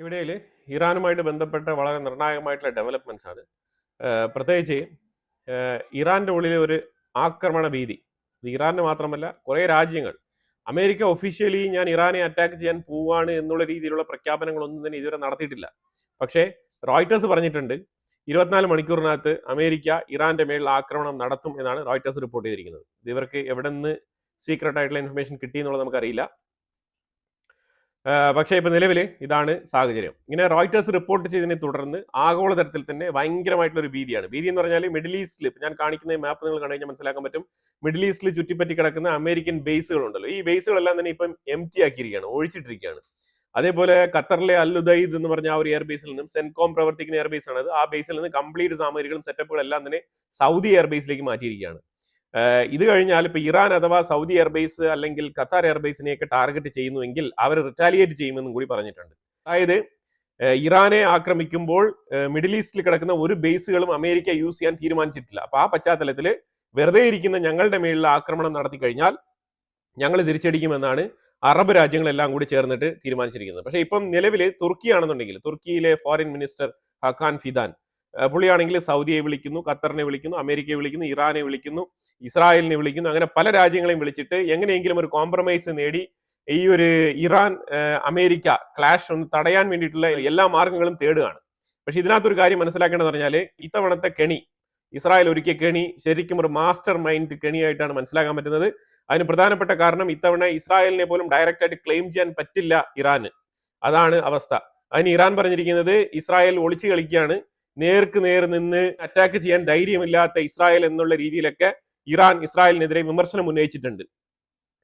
ഇവിടേൽ ഇറാനുമായിട്ട് ബന്ധപ്പെട്ട വളരെ നിർണായകമായിട്ടുള്ള ഡെവലപ്മെന്റ്സ് ആണ്. പ്രത്യേകിച്ച് ഇറാന്റെ ഉള്ളിലെ ഒരു ആക്രമണ ഭീതി. ഇത് ഇറാന് മാത്രമല്ല കുറേ രാജ്യങ്ങൾ അമേരിക്ക ഒഫീഷ്യലി ഞാൻ ഇറാനെ അറ്റാക്ക് ചെയ്യാൻ പോവാണ് എന്നുള്ള രീതിയിലുള്ള പ്രഖ്യാപനങ്ങളൊന്നും തന്നെ ഇതുവരെ നടത്തിയിട്ടില്ല. പക്ഷേ റോയിട്ടേഴ്സ് പറഞ്ഞിട്ടുണ്ട് 24 മണിക്കൂറിനകത്ത് അമേരിക്ക ഇറാന്റെ മേളിൽ ആക്രമണം നടത്തും എന്നാണ് റോയിട്ടേഴ്സ് റിപ്പോർട്ട് ചെയ്തിരിക്കുന്നത്. ഇത് ഇവർക്ക് എവിടെ നിന്ന് സീക്രട്ട് ആയിട്ടുള്ള ഇൻഫർമേഷൻ കിട്ടി എന്നുള്ളത് നമുക്കറിയില്ല. പക്ഷേ ഇപ്പൊ നിലവിൽ ഇതാണ് സാഹചര്യം. ഇങ്ങനെ റോയിട്ടേഴ്സ് റിപ്പോർട്ട് ചെയ്തതിനെ തുടർന്ന് ആഗോളതലത്തിൽ തന്നെ ഭയങ്കരമായിട്ടുള്ള ഒരു ഭീതിയാണ്. ഭീതി എന്ന് പറഞ്ഞാൽ മിഡിൽ ഈസ്റ്റിൽ ഞാൻ കാണിക്കുന്ന മാപ്പ് നിങ്ങൾ കണ്ടു കഴിഞ്ഞാൽ മനസ്സിലാക്കാൻ പറ്റും. മിഡിൽ ഈസ്റ്റിൽ ചുറ്റിപ്പറ്റി കിടക്കുന്ന അമേരിക്കൻ ബേസുകൾ ഉണ്ടല്ലോ, ഈ ബേസുകളെല്ലാം തന്നെ ഇപ്പം എംറ്റി ആക്കിയിരിക്കുകയാണ്, ഒഴിച്ചിട്ടിരിക്കുകയാണ്. അതേപോലെ ഖത്തറിലെ അൽ ഉദൈദ് എന്ന് പറഞ്ഞ ആ ഒരു എയർബേസിൽ നിന്നും സെൻകോം പ്രവർത്തിക്കുന്ന എയർബേസ് ആണ്. ആ ബേസിൽ നിന്ന് കംപ്ലീറ്റ് സാമഗ്രികളും സെറ്റപ്പുകളും എല്ലാം തന്നെ സൗദി എയർബേസിലേക്ക് മാറ്റിയിരിക്കുകയാണ്. ഇത് കഴിഞ്ഞാൽ ഇപ്പൊ ഇറാൻ അഥവാ സൗദി എയർബേസ് അല്ലെങ്കിൽ ഖത്താർ എയർബേസിനെയൊക്കെ ടാർഗറ്റ് ചെയ്യുന്നുവെങ്കിൽ അവർ റിറ്റാലിയേറ്റ് ചെയ്യുമെന്നും കൂടി പറഞ്ഞിട്ടുണ്ട്. അതായത് ഇറാനെ ആക്രമിക്കുമ്പോൾ മിഡിൽ ഈസ്റ്റിൽ കിടക്കുന്ന ഒരു ബേസുകളും അമേരിക്ക യൂസ് ചെയ്യാൻ തീരുമാനിച്ചിട്ടില്ല. അപ്പൊ ആ പശ്ചാത്തലത്തിൽ വെറുതെ ഇരിക്കുന്ന ഞങ്ങളുടെ മേളിൽ ആക്രമണം നടത്തി കഴിഞ്ഞാൽ ഞങ്ങൾ തിരിച്ചടിക്കുമെന്നാണ് അറബ് രാജ്യങ്ങളെല്ലാം കൂടി ചേർന്നിട്ട് തീരുമാനിച്ചിരിക്കുന്നത്. പക്ഷേ ഇപ്പം നിലവിൽ തുർക്കിയാണെന്നുണ്ടെങ്കിൽ തുർക്കിയിലെ ഫോറിൻ മിനിസ്റ്റർ ഹക്കാൻ ഫിദാൻ പുള്ളിയാണെങ്കിൽ സൗദിയെ വിളിക്കുന്നു, ഖത്തറിനെ വിളിക്കുന്നു, അമേരിക്കയെ വിളിക്കുന്നു, ഇറാനെ വിളിക്കുന്നു, ഇസ്രായേലിനെ വിളിക്കുന്നു. അങ്ങനെ പല രാജ്യങ്ങളെയും വിളിച്ചിട്ട് എങ്ങനെയെങ്കിലും ഒരു കോംപ്രമൈസ് നേടി ഈ ഒരു ഇറാൻ അമേരിക്ക ക്ലാഷ് ഒന്ന് തടയാൻ വേണ്ടിയിട്ടുള്ള എല്ലാ മാർഗങ്ങളും തേടുകയാണ്. പക്ഷെ ഇതിനകത്തൊരു കാര്യം മനസ്സിലാക്കേണ്ടത് പറഞ്ഞാൽ ഇത്തവണത്തെ കെണി, ഇസ്രായേൽ ഒരുക്കിയ കെണി ശരിക്കും ഒരു മാസ്റ്റർ മൈൻഡ് കെണിയായിട്ടാണ് മനസ്സിലാക്കാൻ പറ്റുന്നത്. അതിന് പ്രധാനപ്പെട്ട കാരണം ഇത്തവണ ഇസ്രായേലിനെ പോലും ഡയറക്റ്റ് ആയിട്ട് ക്ലെയിം ചെയ്യാൻ പറ്റില്ല ഇറാന്. അതാണ് അവസ്ഥ. അതിന് ഇറാൻ പറഞ്ഞിരിക്കുന്നത് ഇസ്രായേൽ ഒളിച്ചു കളിക്കുകയാണ്, നേർക്ക് നേർ നിന്ന് അറ്റാക്ക് ചെയ്യാൻ ധൈര്യമില്ലാത്ത ഇസ്രായേൽ എന്നുള്ള രീതിയിലൊക്കെ ഇറാൻ ഇസ്രായേലിനെതിരെ വിമർശനം ഉന്നയിച്ചിട്ടുണ്ട്.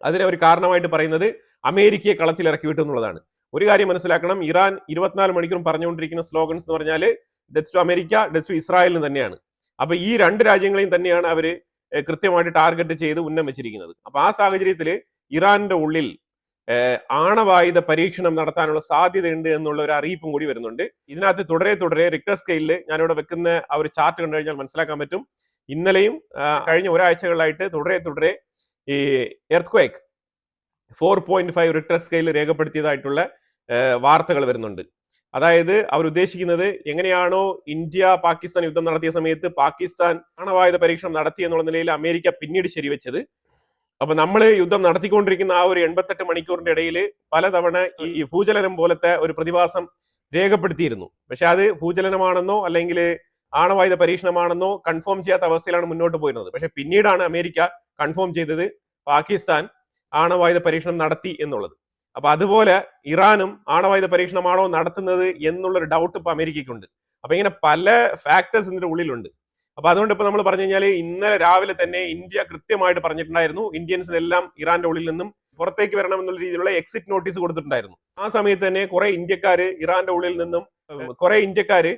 അതിനെ ഒരു കാരണമായിട്ട് പറയുന്നത് അമേരിക്കയെ കളത്തിൽ ഇറക്കി വിട്ടു എന്നുള്ളതാണ്. ഒരു കാര്യം മനസ്സിലാക്കണം, ഇറാൻ 24 മണിക്കൂറും പറഞ്ഞുകൊണ്ടിരിക്കുന്ന സ്ലോഗൻസ് എന്ന് പറഞ്ഞാൽ death to America, death to ഇസ്രായേലിന് തന്നെയാണ്. അപ്പൊ ഈ രണ്ട് രാജ്യങ്ങളെയും തന്നെയാണ് അവര് കൃത്യമായിട്ട് ടാർഗറ്റ് ചെയ്ത് ഉന്നം വെച്ചിരിക്കുന്നത്. അപ്പൊ ആ സാഹചര്യത്തിൽ ഇറാന്റെ ഉള്ളിൽ ആണവായുധ പരീക്ഷണം നടത്താനുള്ള സാധ്യതയുണ്ട് എന്നുള്ള ഒരു അറിയിപ്പും കൂടി വരുന്നുണ്ട്. ഇതിനകത്ത് തുടരെ റിക്ടർ സ്കെയിലിൽ ഞാനിവിടെ വെക്കുന്ന ആ ഒരു ചാർട്ട് കണ്ടു കഴിഞ്ഞാൽ മനസ്സിലാക്കാൻ പറ്റും. ഇന്നലെയും കഴിഞ്ഞ ഒരാഴ്ചകളായിട്ട് തുടരെ ഈ എർത്ത്ക്വേക്ക് 4.5 റിക്ടർ സ്കെയിലിൽ രേഖപ്പെടുത്തിയതായിട്ടുള്ള വാർത്തകൾ വരുന്നുണ്ട്. അതായത് അവർ ഉദ്ദേശിക്കുന്നത് എങ്ങനെയാണോ ഇന്ത്യ പാകിസ്ഥാൻ യുദ്ധം നടത്തിയ സമയത്ത് പാകിസ്ഥാൻ ആണവായുധ പരീക്ഷണം നടത്തി എന്നുള്ള നിലയിൽ അമേരിക്ക പിന്നീട് ശരിവെച്ചത്, അപ്പൊ നമ്മൾ യുദ്ധം നടത്തിക്കൊണ്ടിരിക്കുന്ന ആ ഒരു 88 മണിക്കൂറിന്റെ ഇടയിൽ പലതവണ ഈ ഭൂചലനം പോലത്തെ ഒരു പ്രതിഭാസം രേഖപ്പെടുത്തിയിരുന്നു. പക്ഷെ അത് ഭൂചലനമാണെന്നോ അല്ലെങ്കിൽ ആണവായുധ പരീക്ഷണമാണെന്നോ കൺഫേം ചെയ്യാത്ത അവസ്ഥയിലാണ് മുന്നോട്ട് പോയിരുന്നത്. പക്ഷെ പിന്നീടാണ് അമേരിക്ക കൺഫേം ചെയ്തത് പാകിസ്ഥാൻ ആണവായുധ പരീക്ഷണം നടത്തി എന്നുള്ളത്. അപ്പൊ അതുപോലെ ഇറാനും ആണവായുധ പരീക്ഷണമാണോ നടത്തുന്നത് എന്നുള്ളൊരു ഡൗട്ട് ഇപ്പൊ അമേരിക്കയ്ക്കുണ്ട്. അപ്പൊ ഇങ്ങനെ പല ഫാക്ടേഴ്സ് ഇതിന്റെ ഉള്ളിലുണ്ട്. അപ്പൊ അതുകൊണ്ട് ഇപ്പൊ നമ്മൾ പറഞ്ഞു കഴിഞ്ഞാൽ ഇന്നലെ രാവിലെ തന്നെ ഇന്ത്യ കൃത്യമായിട്ട് പറഞ്ഞിട്ടുണ്ടായിരുന്നു ഇന്ത്യൻസിനെല്ലാം ഇറാന്റെ ഉള്ളിൽ നിന്നും പുറത്തേക്ക് വരണം എന്നുള്ള രീതിയിലുള്ള എക്സിറ്റ് നോട്ടീസ് കൊടുത്തിട്ടുണ്ടായിരുന്നു. ആ സമയത്ത് തന്നെ കുറെ ഇന്ത്യക്കാര് ഇറാന്റെ ഉള്ളിൽ നിന്നും കുറെ ഇന്ത്യക്കാര്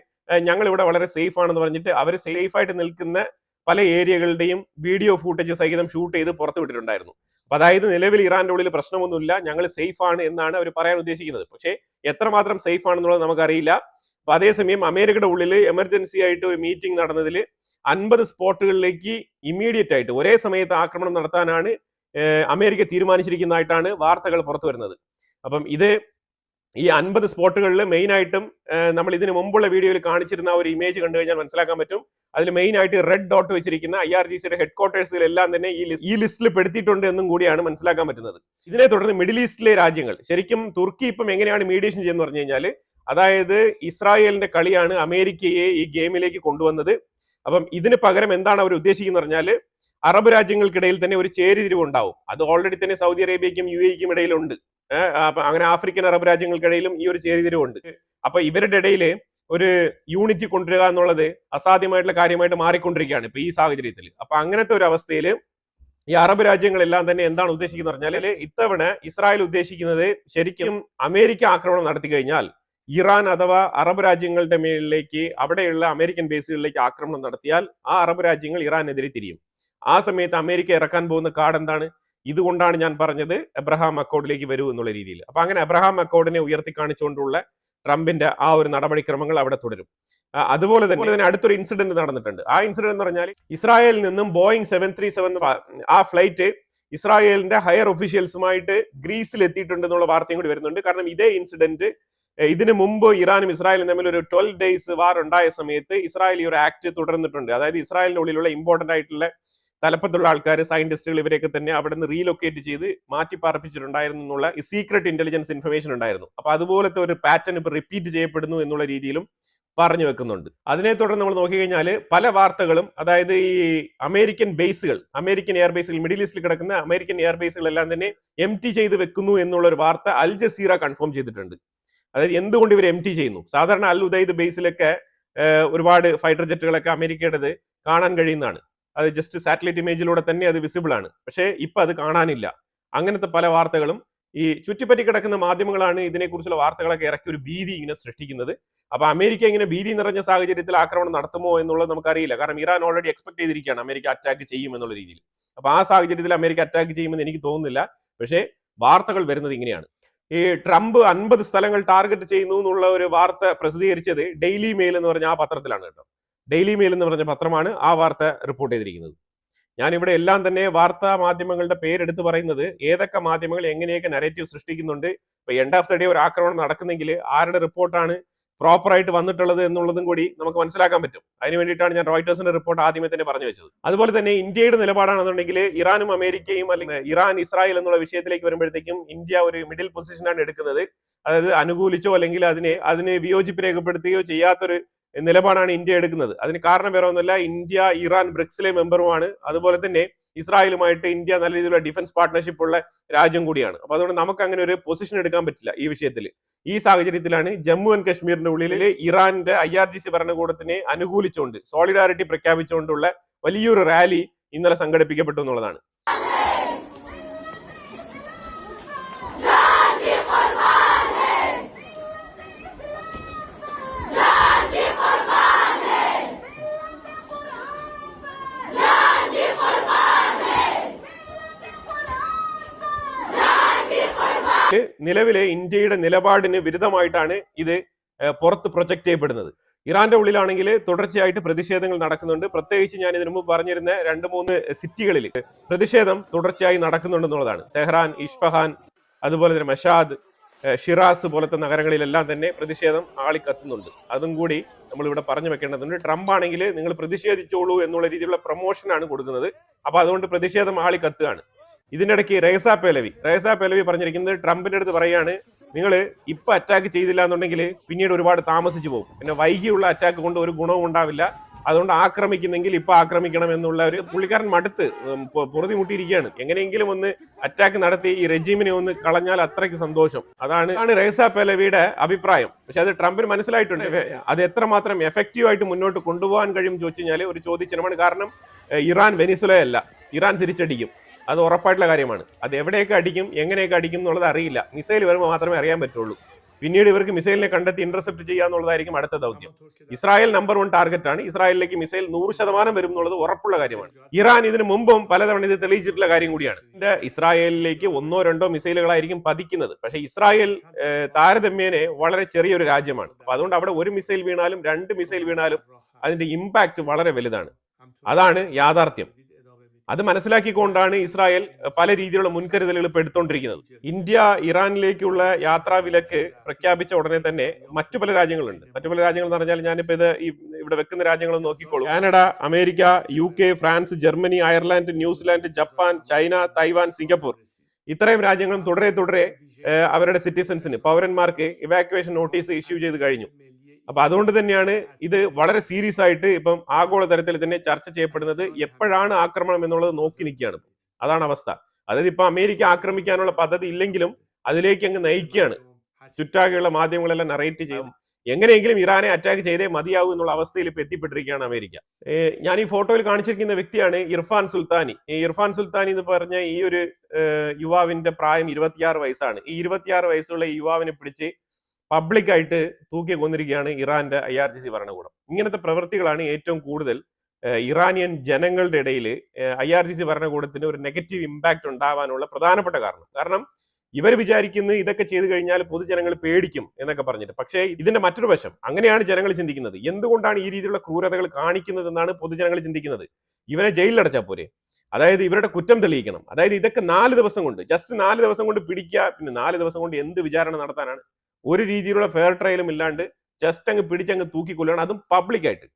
ഞങ്ങൾ ഇവിടെ വളരെ സേഫ് ആണെന്ന് പറഞ്ഞിട്ട് അവർ സേഫ് ആയിട്ട് നിൽക്കുന്ന പല ഏരിയകളുടെയും വീഡിയോ ഫൂട്ടേജ് സഹിതം ഷൂട്ട് ചെയ്ത് പുറത്തു വിട്ടിട്ടുണ്ടായിരുന്നു. അപ്പൊ അതായത് നിലവിൽ ഇറാന്റെ ഉള്ളിൽ പ്രശ്നമൊന്നുമില്ല, ഞങ്ങൾ സേഫ് ആണ് എന്നാണ് അവർ പറയാൻ ഉദ്ദേശിക്കുന്നത്. പക്ഷേ എത്രമാത്രം സേഫ് ആണെന്നുള്ളത് നമുക്കറിയില്ല. അപ്പൊ അതേസമയം അമേരിക്കയുടെ ഉള്ളിൽ എമർജൻസി ആയിട്ട് ഒരു മീറ്റിംഗ് നടന്നതിൽ 50 സ്പോട്ടുകളിലേക്ക് ഇമ്മീഡിയറ്റ് ആയിട്ട് ഒരേ സമയത്ത് ആക്രമണം നടത്താനാണ് അമേരിക്ക തീരുമാനിച്ചിരിക്കുന്നതായിട്ടാണ് വാർത്തകൾ പുറത്തു വരുന്നത്. അപ്പം ഇത് ഈ 50 സ്പോട്ടുകളിൽ മെയിൻ ആയിട്ടും നമ്മൾ ഇതിന് മുമ്പുള്ള വീഡിയോയിൽ കാണിച്ചിരുന്ന ഒരു ഇമേജ് കണ്ടു കഴിഞ്ഞാൽ മനസ്സിലാക്കാൻ പറ്റും. അതിൽ മെയിൻ ആയിട്ട് റെഡ് ഡോട്ട് വെച്ചിരിക്കുന്ന IRGCയുടെ ഹെഡ് ക്വാർട്ടേഴ്സിലെല്ലാം തന്നെ ഈ ലിസ്റ്റിൽ പെടുത്തിയിട്ടുണ്ട് എന്നും കൂടിയാണ് മനസ്സിലാക്കാൻ പറ്റുന്നത്. ഇതിനെ തുടർന്ന് മിഡിൽ ഈസ്റ്റിലെ രാജ്യങ്ങൾ, ശരിക്കും തുർക്കി ഇപ്പം എങ്ങനെയാണ് മീഡിയേഷൻ ചെയ്യുന്നത് പറഞ്ഞു കഴിഞ്ഞാൽ, അതായത് ഇസ്രായേലിന്റെ കളിയാണ് അമേരിക്കയെ ഈ ഗെയിമിലേക്ക് കൊണ്ടുവന്നത്. അപ്പം ഇതിന് പകരം എന്താണ് അവർ ഉദ്ദേശിക്കുന്നത് പറഞ്ഞാൽ അറബ് രാജ്യങ്ങൾക്കിടയിൽ തന്നെ ഒരു ചേരിതിരിവ് ഉണ്ടാവും. അത് ഓൾറെഡി തന്നെ സൗദി അറേബ്യയ്ക്കും UAEക്കും ഇടയിലുണ്ട്. അപ്പൊ അങ്ങനെ ആഫ്രിക്കൻ അറബ് രാജ്യങ്ങൾക്കിടയിലും ഈ ഒരു ചേരിതിരിവുണ്ട്. അപ്പൊ ഇവരുടെ ഇടയിൽ ഒരു യൂണിറ്റി കൊണ്ടുവരിക എന്നുള്ളത് അസാധ്യമായിട്ടുള്ള കാര്യമായിട്ട് മാറിക്കൊണ്ടിരിക്കുകയാണ് ഇപ്പൊ ഈ സാഹചര്യത്തിൽ. അപ്പൊ അങ്ങനത്തെ ഒരു അവസ്ഥയിൽ ഈ അറബ് രാജ്യങ്ങളെല്ലാം തന്നെ എന്താണ് ഉദ്ദേശിക്കുന്നത് പറഞ്ഞാൽ ഇത്തവണ ഇസ്രായേൽ ഉദ്ദേശിക്കുന്നത് ശരിക്കും അമേരിക്ക ആക്രമണം നടത്തി കഴിഞ്ഞാൽ ഇറാൻ അഥവാ അറബ് രാജ്യങ്ങളുടെ മേളിലേക്ക് അവിടെയുള്ള അമേരിക്കൻ ബേസുകളിലേക്ക് ആക്രമണം നടത്തിയാൽ ആ അറബ് രാജ്യങ്ങൾ ഇറാനെതിരെ തിരിയും. ആ സമയത്ത് അമേരിക്ക ഇറക്കാൻ പോകുന്ന കാർഡ് എന്താണ്? ഇതുകൊണ്ടാണ് ഞാൻ പറഞ്ഞത് എബ്രഹാം അക്കോർഡിലേക്ക് വരൂ എന്നുള്ള രീതിയിൽ. അപ്പൊ അങ്ങനെ എബ്രഹാം അക്കോർഡിനെ ഉയർത്തി കാണിച്ചുകൊണ്ടുള്ള ട്രംപിന്റെ ആ ഒരു നടപടിക്രമങ്ങൾ അവിടെ തുടരും. അതുപോലെ തന്നെ അടുത്തൊരു ഇൻസിഡന്റ് നടന്നിട്ടുണ്ട്. ആ ഇൻസിഡന്റ് എന്ന് പറഞ്ഞാൽ ഇസ്രായേലിൽ നിന്നും ബോയിങ് 737 ആ ഫ്ലൈറ്റ് ഇസ്രായേലിന്റെ ഹയർ ഒഫീഷ്യൽസുമായിട്ട് ഗ്രീസിൽ എത്തിയിട്ടുണ്ട് എന്നുള്ള വാർത്തയും കൂടി വരുന്നുണ്ട്. കാരണം ഇതേ ഇൻസിഡന്റ് ഇതിന് മുമ്പ് ഇറാനും ഇസ്രായേലും തമ്മിൽ ഒരു 12 ഡേയ്സ് വാർ ഉണ്ടായ സമയത്ത് ഇസ്രായേൽ ഈ ഒരു ആക്ട് തുടർന്നിട്ടുണ്ട്. അതായത് ഇസ്രായേലിന്റെ ഉള്ളിലുള്ള ഇമ്പോർട്ടന്റ് ആയിട്ടുള്ള തലപ്പത്തുള്ള ആൾക്കാർ, സയന്റിസ്റ്റുകൾ, ഇവരെയൊക്കെ തന്നെ അവിടെ നിന്ന് റീലൊക്കേറ്റ് ചെയ്ത് മാറ്റി പാർപ്പിച്ചിട്ടുണ്ടായിരുന്നു എന്നുള്ള സീക്രട്ട് ഇന്റലിജൻസ് ഇൻഫർമേഷൻ ഉണ്ടായിരുന്നു. അപ്പൊ അതുപോലത്തെ ഒരു പാറ്റേൺ ഇപ്പൊ റിപ്പീറ്റ് ചെയ്യപ്പെടുന്നു എന്നുള്ള രീതിയിലും പറഞ്ഞു വെക്കുന്നുണ്ട്. അതിനെ തുടർന്ന് നമ്മൾ നോക്കിക്കഴിഞ്ഞാൽ പല വാർത്തകളും, അതായത് ഈ അമേരിക്കൻ ബേസുകൾ, അമേരിക്കൻ എയർ ബേസുകൾ, മിഡിൽ ഈസ്റ്റിൽ കിടക്കുന്ന അമേരിക്കൻ എയർ ബേസുകളെല്ലാം തന്നെ എംടി ചെയ്ത് വെക്കുന്നു എന്നുള്ള ഒരു വാർത്ത അൽ ജസീറ കൺഫേം ചെയ്തിട്ടുണ്ട്. അതായത് എന്തുകൊണ്ട് ഇവർ എംടി ചെയ്യുന്നു? സാധാരണ അൽ ഉദൈദ് ബേസിലൊക്കെ ഒരുപാട് ഫൈറ്റർ ജെറ്റുകളൊക്കെ അമേരിക്കയുടേത് കാണാൻ കഴിയുന്നതാണ്. അത് ജസ്റ്റ് സാറ്റലൈറ്റ് ഇമേജിലൂടെ തന്നെ അത് വിസിബിൾ ആണ്. പക്ഷേ ഇപ്പൊ അത് കാണാനില്ല. അങ്ങനത്തെ പല വാർത്തകളും ഈ ചുറ്റിപ്പറ്റി കിടക്കുന്ന മാധ്യമങ്ങളാണ് ഇതിനെക്കുറിച്ചുള്ള വാർത്തകളൊക്കെ ഇറക്കി ഒരു ഭീതി ഇങ്ങനെ സൃഷ്ടിക്കുന്നത്. അപ്പൊ അമേരിക്ക ഇങ്ങനെ ഭീതി നിറഞ്ഞ സാഹചര്യത്തിൽ ആക്രമണം നടത്തുമോ എന്നുള്ളത് നമുക്കറിയില്ല. കാരണം ഇറാൻ ഓൾറെഡി എക്സ്പെക്ട് ചെയ്തിരിക്കുകയാണ് അമേരിക്ക അറ്റാക്ക് ചെയ്യും എന്നുള്ള രീതിയിൽ. അപ്പൊ ആ സാഹചര്യത്തിൽ അമേരിക്ക അറ്റാക്ക് ചെയ്യുമെന്ന് എനിക്ക് തോന്നുന്നില്ല. പക്ഷേ വാർത്തകൾ വരുന്നത് ഇങ്ങനെയാണ്. ഈ ട്രംപ് 50 സ്ഥലങ്ങൾ ടാർഗറ്റ് ചെയ്യുന്നു എന്നുള്ള ഒരു വാർത്ത പ്രസിദ്ധീകരിച്ചത് ഡെയിലി മെയിൽ എന്ന് പറഞ്ഞ ആ പത്രത്തിലാണ് കേട്ടോ. ഡെയിലി മെയിൽ എന്ന് പറഞ്ഞ പത്രമാണ് ആ വാർത്ത റിപ്പോർട്ട് ചെയ്തിരിക്കുന്നത്. ഞാനിവിടെ എല്ലാം തന്നെ വാർത്താ മാധ്യമങ്ങളുടെ പേരെടുത്ത് പറയുന്നത് ഏതൊക്കെ മാധ്യമങ്ങൾ എങ്ങനെയൊക്കെ നരേറ്റീവ് സൃഷ്ടിക്കുന്നുണ്ട്. ഇപ്പൊ എൻഡ് ഓഫ് ദ ഡേ ഒരു ആക്രമണം നടക്കുന്നെങ്കിൽ ആരുടെ റിപ്പോർട്ടാണ് പ്രോപ്പറായിട്ട് വന്നിട്ടുള്ളത് എന്നുള്ളതും കൂടി നമുക്ക് മനസ്സിലാക്കാൻ പറ്റും. അതിന് വേണ്ടിയിട്ടാണ് ഞാൻ റോയിട്ടേഴ്സിന്റെ റിപ്പോർട്ട് ആദ്യമേ തന്നെ പറഞ്ഞു വെച്ചത്. അതുപോലെ തന്നെ ഇന്ത്യയുടെ നിലപാടാണെന്നുണ്ടെങ്കിൽ ഇറാനും അമേരിക്കയും അല്ലെങ്കിൽ ഇറാൻ ഇസ്രായേൽ എന്നുള്ള വിഷയത്തിലേക്ക് വരുമ്പോഴത്തേക്കും ഇന്ത്യ ഒരു മിഡിൽ പൊസിഷനാണ് എടുക്കുന്നത്. അതായത് അനുകൂലിച്ചോ അല്ലെങ്കിൽ അതിന് വിയോജിപ്പ് രേഖപ്പെടുത്തുകയോ ചെയ്യാത്തൊരു നിലപാടാണ് ഇന്ത്യ എടുക്കുന്നത്. അതിന് കാരണം വേറെ ഒന്നുമല്ല, ഇന്ത്യ ഇറാൻ ബ്രിക്സിലെ മെമ്പറുമാണ്. അതുപോലെ തന്നെ ഇസ്രായേലുമായിട്ട് ഇന്ത്യ നല്ല രീതിയിലുള്ള ഡിഫൻസ് പാർട്ട്ണർഷിപ്പ് ഉള്ള രാജ്യം കൂടിയാണ്. അപ്പൊ അതുകൊണ്ട് നമുക്ക് അങ്ങനെ ഒരു പൊസിഷൻ എടുക്കാൻ പറ്റില്ല ഈ വിഷയത്തിൽ. ഈ സാഹചര്യത്തിലാണ് ജമ്മു ആൻഡ് കശ്മീരിന്റെ ഉള്ളിൽ ഇറാന്റെ IRGC ഭരണകൂടത്തിനെ അനുകൂലിച്ചുകൊണ്ട് സോളിഡാരിറ്റി പ്രഖ്യാപിച്ചുകൊണ്ടുള്ള വലിയൊരു റാലി ഇന്നലെ സംഘടിപ്പിക്കപ്പെട്ടു എന്നുള്ളതാണ്. നിലവിലെ ഇന്ത്യയുടെ നിലപാടിന് വിരുദ്ധമായിട്ടാണ് ഇത് പുറത്ത് പ്രൊജക്ട് ചെയ്യപ്പെടുന്നത്. ഇറാന്റെ ഉള്ളിലാണെങ്കിൽ തുടർച്ചയായിട്ട് പ്രതിഷേധങ്ങൾ നടക്കുന്നുണ്ട്. പ്രത്യേകിച്ച് ഞാൻ ഇതിനു മുമ്പ് പറഞ്ഞിരുന്ന 2-3 സിറ്റികളിൽ പ്രതിഷേധം തുടർച്ചയായി നടക്കുന്നുണ്ടെന്നുള്ളതാണ്. തെഹ്റാൻ, ഇസ്ഫഹാൻ, അതുപോലെ തന്നെ മഷാദ്, ഷിറാസ് പോലത്തെ നഗരങ്ങളിലെല്ലാം തന്നെ പ്രതിഷേധം ആളിക്കത്തുന്നുണ്ട്. അതും കൂടി നമ്മളിവിടെ പറഞ്ഞു വെക്കേണ്ടതുണ്ട്. ട്രംപ് ആണെങ്കിൽ നിങ്ങൾ പ്രതിഷേധിച്ചോളൂ എന്നുള്ള രീതിയിലുള്ള പ്രൊമോഷനാണ് കൊടുക്കുന്നത്. അപ്പൊ അതുകൊണ്ട് പ്രതിഷേധം ആളിക്കത്തുകയാണ്. ഇതിന്റെ ഇടയ്ക്ക് റേസ പേലവി പറഞ്ഞിരിക്കുന്നത് ട്രംപിന്റെ അടുത്ത് പറയാണ്, നിങ്ങൾ ഇപ്പൊ അറ്റാക്ക് ചെയ്തില്ല എന്നുണ്ടെങ്കിൽ പിന്നീട് ഒരുപാട് താമസിച്ചു പോകും, പിന്നെ വൈകിയുള്ള അറ്റാക്ക് കൊണ്ട് ഒരു ഗുണവും ഉണ്ടാവില്ല, അതുകൊണ്ട് ആക്രമിക്കുന്നെങ്കിൽ ഇപ്പൊ ആക്രമിക്കണം എന്നുള്ള ഒരു പുള്ളിക്കാരൻ മടുത്ത് പൊറുതി മുട്ടിയിരിക്കുകയാണ്. എങ്ങനെയെങ്കിലും ഒന്ന് അറ്റാക്ക് നടത്തി ഈ റെജീമിനെ ഒന്ന് കളഞ്ഞാൽ അത്രയ്ക്ക് സന്തോഷം. അതാണ് റേസ പേലവിയുടെ അഭിപ്രായം. പക്ഷെ അത് ട്രംപിന് മനസ്സിലായിട്ടുണ്ട്. അത് എത്രമാത്രം എഫക്റ്റീവ് ആയിട്ട് മുന്നോട്ട് കൊണ്ടുപോകാൻ കഴിയും ചോദിച്ചു കഴിഞ്ഞാൽ ഒരു ചോദ്യചിഹ്നമാണ്. കാരണം ഇറാൻ വെനിസുലയല്ല, ഇറാൻ തിരിച്ചടിക്കും, അത് ഉറപ്പായിട്ടുള്ള കാര്യമാണ്. അത് എവിടെയൊക്കെ അടിക്കും, എങ്ങനെയൊക്കെ അടിക്കും എന്നുള്ളത് അറിയില്ല. മിസൈൽ വരുമ്പോൾ മാത്രമേ അറിയാൻ പറ്റുള്ളൂ. പിന്നീട് ഇവർക്ക് മിസൈലിനെ കണ്ടെത്തി ഇന്റർസെപ്റ്റ് ചെയ്യുക എന്നുള്ളതായിരിക്കും അടുത്ത ദൗത്യം. ഇസ്രായേൽ നമ്പർ 1 ടാർഗറ്റ് ആണ്. ഇസ്രായേലിലേക്ക് മിസൈൽ 100% വരും എന്നുള്ളത് ഉറപ്പുള്ള കാര്യമാണ്. ഇറാൻ ഇതിനു മുമ്പും പലതവണ ഇത് തെളിയിച്ചിട്ടുള്ള കാര്യം കൂടിയാണ്. ഇസ്രായേലിലേക്ക് 1-2 മിസൈലുകളായിരിക്കും പതിക്കുന്നത്. പക്ഷെ ഇസ്രായേൽ താരതമ്യേനെ വളരെ ചെറിയൊരു രാജ്യമാണ്. അപ്പൊ അതുകൊണ്ട് അവിടെ ഒരു മിസൈൽ വീണാലും 2 മിസൈൽ വീണാലും അതിന്റെ ഇമ്പാക്ട് വളരെ വലുതാണ്. അതാണ് യാഥാർത്ഥ്യം. അത് മനസ്സിലാക്കിക്കൊണ്ടാണ് ഇസ്രായേൽ പല രീതിയിലുള്ള മുൻകരുതലുകൾ ഇപ്പോൾ എടുത്തുകൊണ്ടിരിക്കുന്നത്. ഇന്ത്യ ഇറാനിലേക്കുള്ള യാത്രാ വിലക്ക് പ്രഖ്യാപിച്ച ഉടനെ തന്നെ മറ്റു പല രാജ്യങ്ങളുണ്ട്. മറ്റു പല രാജ്യങ്ങൾ എന്ന് പറഞ്ഞാൽ ഞാനിപ്പോൾ ഇവിടെ വെക്കുന്ന രാജ്യങ്ങൾ നോക്കിക്കോളൂ. Canada, America, UK, France, Germany, Ireland, New Zealand, Japan, China, Taiwan, Singapore, ഇത്രയും രാജ്യങ്ങളും തുടരെ അവരുടെ സിറ്റിസൺസിന്, പൗരന്മാർക്ക് ഇവാക്യുവേഷൻ നോട്ടീസ് ഇഷ്യൂ ചെയ്ത് കഴിഞ്ഞു. അപ്പൊ അതുകൊണ്ട് തന്നെയാണ് ഇത് വളരെ സീരിയസ് ആയിട്ട് ഇപ്പം ആഗോളതലത്തിൽ തന്നെ ചർച്ച ചെയ്യപ്പെടുന്നത്. എപ്പോഴാണ് ആക്രമണം എന്നുള്ളത് നോക്കി നിൽക്കുകയാണ്. അതാണ് അവസ്ഥ. അതായത് ഇപ്പൊ അമേരിക്ക ആക്രമിക്കാനുള്ള പദ്ധതി ഇല്ലെങ്കിലും അതിലേക്ക് അങ്ങ് നയിക്കുകയാണ്. ചുറ്റാകെയുള്ള മാധ്യമങ്ങളെല്ലാം നറേറ്റ് ചെയ്യും, എങ്ങനെയെങ്കിലും ഇറാനെ അറ്റാക്ക് ചെയ്തേ മതിയാവൂ എന്നുള്ള അവസ്ഥയിൽ ഇപ്പൊ എത്തിപ്പെട്ടിരിക്കുകയാണ് അമേരിക്ക. ഞാൻ ഈ ഫോട്ടോയിൽ കാണിച്ചിരിക്കുന്ന വ്യക്തിയാണ് ഇർഫാൻ സുൽത്താനി. ഈ ഇർഫാൻ സുൽത്താനി എന്ന് പറഞ്ഞ ഈ ഒരു യുവാവിന്റെ പ്രായം 26 വയസ്സാണ്. ഈ 26 വയസ്സുള്ള ഈ യുവാവിനെ പിടിച്ച് പബ്ലിക്കായിട്ട് തൂക്കി കൊന്നിരിക്കുകയാണ് ഇറാന്റെ IRGC ഭരണകൂടം. ഇങ്ങനത്തെ പ്രവൃത്തികളാണ് ഏറ്റവും കൂടുതൽ ഇറാനിയൻ ജനങ്ങളുടെ ഇടയിൽ IRGC ഭരണകൂടത്തിന് ഒരു നെഗറ്റീവ് ഇമ്പാക്ട് ഉണ്ടാവാനുള്ള പ്രധാനപ്പെട്ട കാരണം ഇവർ വിചാരിക്കുന്നത് ഇതൊക്കെ ചെയ്തു കഴിഞ്ഞാൽ പൊതുജനങ്ങൾ പേടിക്കും എന്നൊക്കെ പറഞ്ഞിട്ട്. പക്ഷേ ഇതിന്റെ മറ്റൊരു വശം, അങ്ങനെയാണ് ജനങ്ങൾ ചിന്തിക്കുന്നത്. എന്തുകൊണ്ടാണ് ഈ രീതിയിലുള്ള ക്രൂരതകൾ കാണിക്കുന്നത് എന്നാണ് പൊതുജനങ്ങൾ ചിന്തിക്കുന്നത്. ഇവരെ ജയിലിലടച്ചാൽ പോരെ, അതായത് ഇവരുടെ കുറ്റം തെളിയിക്കണം. അതായത് ഇതൊക്കെ 4 ദിവസം കൊണ്ട്, ജസ്റ്റ് 4 ദിവസം കൊണ്ട് പിടിക്കുക, പിന്നെ 4 ദിവസം കൊണ്ട് എന്ത് വിചാരണ നടത്താനാണ്? ഒരു രീതിയിലുള്ള ഫെയർ ട്രയലും ഇല്ലാണ്ട് ജസ്റ്റ് അങ്ങ് പിടിച്ചങ്ങ് തൂക്കിക്കൊല്ലുകയാണ്, അതും പബ്ലിക്കായിട്ട്.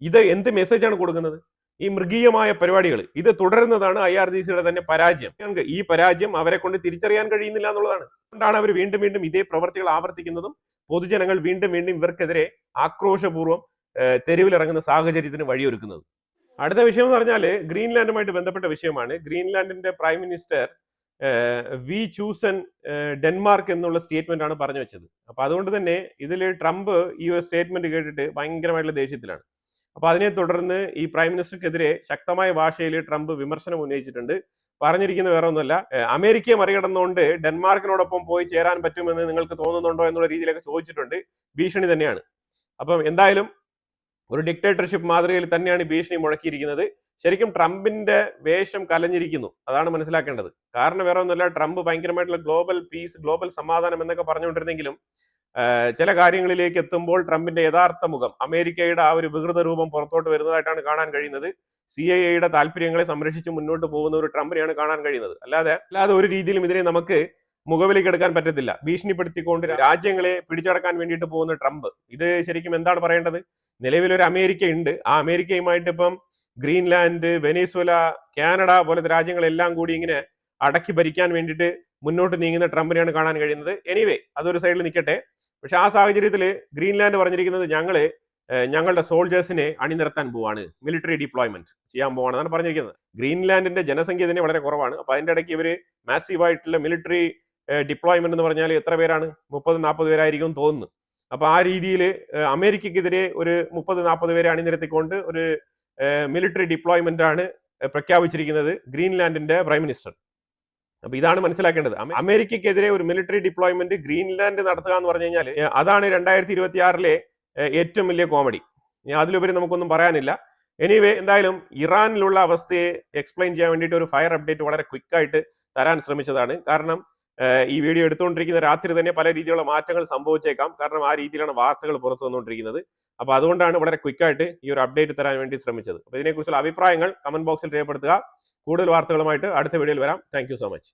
ഇത് എന്ത് മെസ്സേജാണ് കൊടുക്കുന്നത്? ഈ മൃഗീയമായ പരിപാടികൾ ഇത് തുടരുന്നതാണ് IRGCയുടെ തന്നെ പരാജയം. ഈ പരാജയം അവരെ കൊണ്ട് തിരിച്ചറിയാൻ കഴിയുന്നില്ല എന്നുള്ളതാണ്. അതുകൊണ്ടാണ് അവർ വീണ്ടും വീണ്ടും ഇതേ പ്രവർത്തികൾ ആവർത്തിക്കുന്നതും പൊതുജനങ്ങൾ വീണ്ടും വീണ്ടും ഇവർക്കെതിരെ ആക്രോശപൂർവ്വം തെരുവിലിറങ്ങുന്ന സാഹചര്യത്തിന് വഴിയൊരുക്കുന്നത്. അടുത്ത വിഷയം എന്ന് പറഞ്ഞാൽ ഗ്രീൻലാൻഡുമായിട്ട് ബന്ധപ്പെട്ട വിഷയമാണ്. ഗ്രീൻലാൻഡിന്റെ prime minister we chosen Denmark എന്നുള്ള സ്റ്റേറ്റ്മെന്റ് ആണ് പറഞ്ഞു വെച്ചത്. അപ്പൊ അതുകൊണ്ട് തന്നെ ഇതിൽ ട്രംപ് ഈ ഒരു സ്റ്റേറ്റ്മെന്റ് കേട്ടിട്ട് ഭയങ്കരമായിട്ടുള്ള ദേഷ്യത്തിലാണ്. അപ്പൊ അതിനെ തുടർന്ന് ഈ പ്രൈം മിനിസ്റ്റർക്കെതിരെ ശക്തമായ ഭാഷയിൽ ട്രംപ് വിമർശനം ഉന്നയിച്ചിട്ടുണ്ട്. പറഞ്ഞിരിക്കുന്നത് വേറെ ഒന്നുമല്ല, അമേരിക്കയെ മറികടന്നുകൊണ്ട് ഡെൻമാർക്കിനോടൊപ്പം പോയി ചേരാൻ പറ്റുമെന്ന് നിങ്ങൾക്ക് തോന്നുന്നുണ്ടോ എന്നുള്ള രീതിയിലൊക്കെ ചോദിച്ചിട്ടുണ്ട്. ഭീഷണി തന്നെയാണ്. അപ്പം എന്തായാലും ഒരു ഡിക്റ്റേറ്റർഷിപ്പ് മാതൃകയിൽ തന്നെയാണ് ഭീഷണി മുഴക്കിയിരിക്കുന്നത്. ശരിക്കും ട്രംപിന്റെ വേഷം കലഞ്ഞിരിക്കുന്നു, അതാണ് മനസ്സിലാക്കേണ്ടത്. കാരണം വേറെ ഒന്നുമല്ല, ട്രംപ് ഭയങ്കരമായിട്ടുള്ള ഗ്ലോബൽ പീസ്, ഗ്ലോബൽ സമാധാനം എന്നൊക്കെ പറഞ്ഞുകൊണ്ടിരുന്നെങ്കിലും ചില കാര്യങ്ങളിലേക്ക് എത്തുമ്പോൾ ട്രംപിന്റെ യഥാർത്ഥ മുഖം, അമേരിക്കയുടെ ആ ഒരു വികൃത രൂപം പുറത്തോട്ട് വരുന്നതായിട്ടാണ് കാണാൻ കഴിയുന്നത്. CIA താല്പര്യങ്ങളെ സംരക്ഷിച്ച് മുന്നോട്ട് പോകുന്ന ഒരു ട്രംപിനെയാണ് കാണാൻ കഴിയുന്നത്. അല്ലാതെ ഒരു രീതിയിലും ഇതിനെ നമുക്ക് മുഖവിലേക്ക് എടുക്കാൻ പറ്റത്തില്ല. ഭീഷണിപ്പെടുത്തിക്കൊണ്ട് രാജ്യങ്ങളെ പിടിച്ചടക്കാൻ വേണ്ടിയിട്ട് പോകുന്ന ട്രംപ്, ഇത് ശരിക്കും എന്താണ് പറയേണ്ടത്? നിലവിലൊരു അമേരിക്ക ഉണ്ട്. ആ അമേരിക്കയുമായിട്ട് ഇപ്പം ഗ്രീൻലാൻഡ്, വെനസ്വേല, കാനഡ പോലത്തെ രാജ്യങ്ങളെല്ലാം കൂടി ഇങ്ങനെ അടക്കി ഭരിക്കാൻ വേണ്ടിയിട്ട് മുന്നോട്ട് നീങ്ങുന്ന ട്രംപിനെയാണ് കാണാൻ കഴിയുന്നത്. എനിവേ, അതൊരു സൈഡിൽ നിൽക്കട്ടെ. പക്ഷെ ആ സാഹചര്യത്തിൽ ഗ്രീൻലാൻഡ് പറഞ്ഞിരിക്കുന്നത് ഞങ്ങളുടെ സോൾജേഴ്സിനെ അണിനിരത്താൻ പോവാണ്, മിലിറ്ററി ഡിപ്ലോയ്മെന്റ് ചെയ്യാൻ പോവാണെന്നാണ് പറഞ്ഞിരിക്കുന്നത്. ഗ്രീൻലാൻഡിന്റെ ജനസംഖ്യ തന്നെ വളരെ കുറവാണ്. അപ്പൊ അതിന്റെ ഇടയ്ക്ക് ഇവര് മാസീവായിട്ടുള്ള മിലിറ്ററി ഡിപ്ലോയ്മെന്റ് എന്ന് പറഞ്ഞാൽ എത്ര പേരാണ്? 30-40 പേരായിരിക്കും തോന്നുന്നു. അപ്പൊ ആ രീതിയിൽ അമേരിക്കക്കെതിരെ ഒരു 30-40 പേരെ അണിനിരത്തിക്കൊണ്ട് ഒരു മിലിറ്ററി ഡിപ്ലോയ്മെന്റ് ആണ് പ്രഖ്യാപിച്ചിരിക്കുന്നത് ഗ്രീൻലാൻഡിന്റെ പ്രൈം മിനിസ്റ്റർ. അപ്പൊ ഇതാണ് മനസ്സിലാക്കേണ്ടത്. അമേരിക്കക്കെതിരെ ഒരു മിലിറ്ററി ഡിപ്ലോയ്മെന്റ് ഗ്രീൻലാൻഡ് നടത്തുക എന്ന് പറഞ്ഞു കഴിഞ്ഞാൽ അതാണ് 2026 ഏറ്റവും വലിയ കോമഡി. അതിലുപരി നമുക്കൊന്നും പറയാനില്ല. എനിവേ, എന്തായാലും ഇറാനിലുള്ള അവസ്ഥയെ എക്സ്പ്ലെയിൻ ചെയ്യാൻ വേണ്ടിയിട്ട് ഒരു ഫയർ അപ്ഡേറ്റ് വളരെ ക്വിക്കായിട്ട് തരാൻ ശ്രമിച്ചതാണ്. കാരണം ഈ വീഡിയോ എടുത്തുകൊണ്ടിരിക്കുന്ന രാത്രി തന്നെ പല രീതിയിലുള്ള മാറ്റങ്ങൾ സംഭവിച്ചേക്കാം. കാരണം ആ രീതിയിലാണ് വാർത്തകൾ പുറത്തു വന്നുകൊണ്ടിരിക്കുന്നത്. അപ്പൊ അതുകൊണ്ടാണ് വളരെ ക്വിക്കായിട്ട് ഈ ഒരു അപ്ഡേറ്റ് തരാൻ വേണ്ടി ശ്രമിച്ചത്. അപ്പൊ ഇതിനെക്കുറിച്ചുള്ള അഭിപ്രായങ്ങൾ കമന്റ് ബോക്സിൽ രേഖപ്പെടുത്തുക. കൂടുതൽ വാർത്തകളുമായിട്ട് അടുത്ത വീഡിയോയിൽ വരാം. Thank so much.